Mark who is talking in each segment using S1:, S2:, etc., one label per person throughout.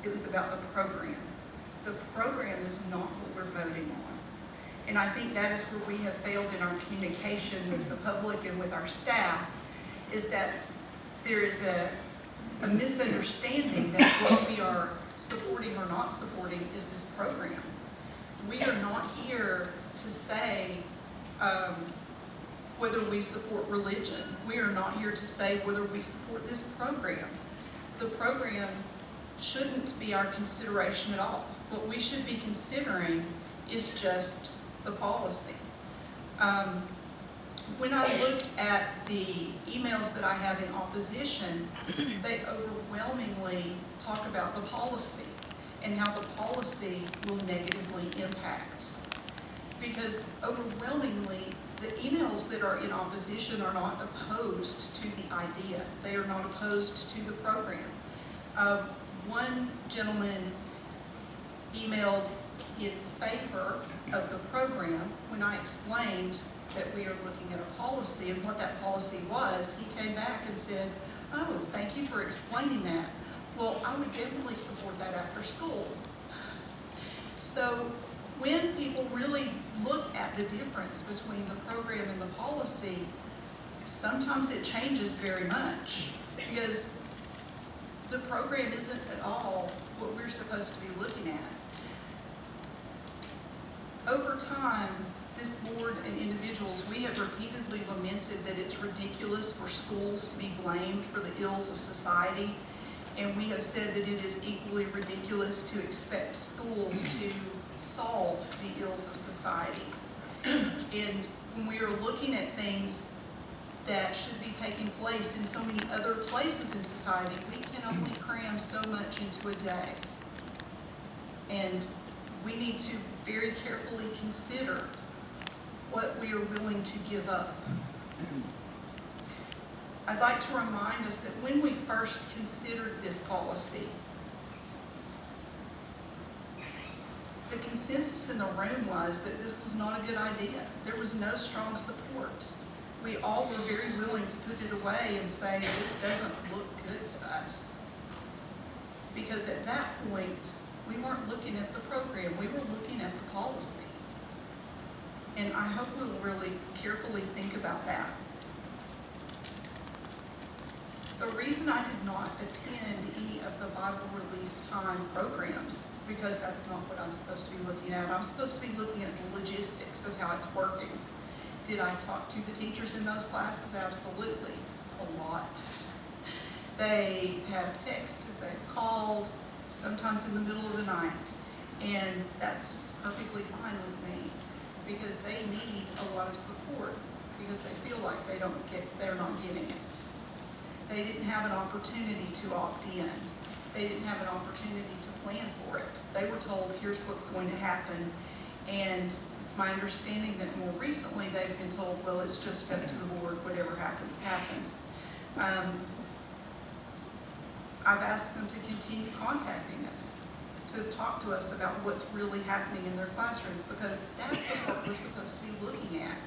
S1: It was about the program. The program is not what we're voting on. And I think that is where we have failed in our communication with the public and with our staff, is that there is a misunderstanding that what we are supporting or not supporting is this program. We are not here to say whether we support religion. We are not here to say whether we support this program. The program shouldn't be our consideration at all. What we should be considering is just the policy. When I look at the emails that I have in opposition, they overwhelmingly talk about the policy and how the policy will negatively impact. Because overwhelmingly, the emails that are in opposition are not opposed to the idea. They are not opposed to the program. One gentleman emailed in favor of the program when I explained that we are looking at a policy and what that policy was. He came back and said, "Oh, thank you for explaining that. Well, I would definitely support that after school." So when people really look at the difference between the program and the policy, sometimes it changes very much, because the program isn't at all what we're supposed to be looking at. Over time, this board and individuals, we have repeatedly lamented that it's ridiculous for schools to be blamed for the ills of society, and we have said that it is equally ridiculous to expect schools to solve the ills of society. And when we are looking at things that should be taking place in so many other places in society, we can only cram so much into a day. And we need to very carefully consider what we are willing to give up. I'd like to remind us that when we first considered this policy, the consensus in the room was that this was not a good idea. There was no strong support. We all were very willing to put it away and say, this doesn't look good to us. Because at that point, we weren't looking at the program, we were looking at the policy. And I hope we'll really carefully think about that. The reason I did not attend any of the Bible release time programs is because that's not what I'm supposed to be looking at. I'm supposed to be looking at the logistics of how it's working. Did I talk to the teachers in those classes? Absolutely, a lot. They have texted, they've called, sometimes in the middle of the night, and that's perfectly fine with me, because they need a lot of support, because they feel like they're not getting it. They didn't have an opportunity to opt in. They didn't have an opportunity to plan for it. They were told, here's what's going to happen, and it's my understanding that more recently they've been told, well, it's just up to the board, whatever happens, happens. I've asked them to continue contacting us, to talk to us about what's really happening in their classrooms, because that's the part we're supposed to be looking at.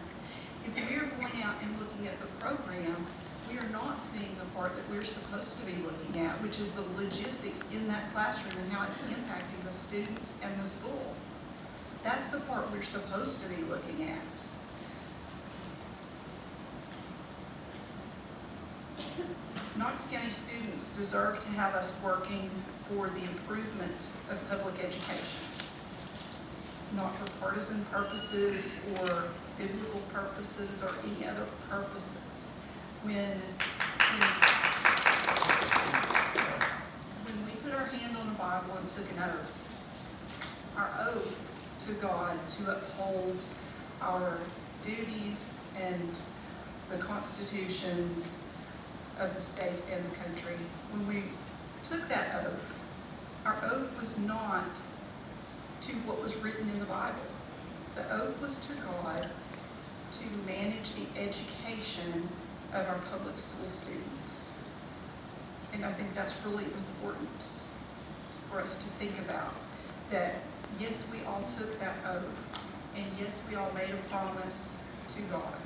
S1: If we are going out and looking at the program, we are not seeing the part that we're supposed to be looking at, which is the logistics in that classroom and how it's impacting the students and the school. That's the part we're supposed to be looking at. Knox County students deserve to have us working for the improvement of public education, not for partisan purposes or biblical purposes or any other purposes. When we put our hand on the Bible and took an oath, our oath to God to uphold our duties and the constitutions of the state and the country, when we took that oath, our oath was not to what was written in the Bible. The oath was to God to manage the education of our public school students. And I think that's really important for us to think about, that yes, we all took that oath, and yes, we all made a promise to God.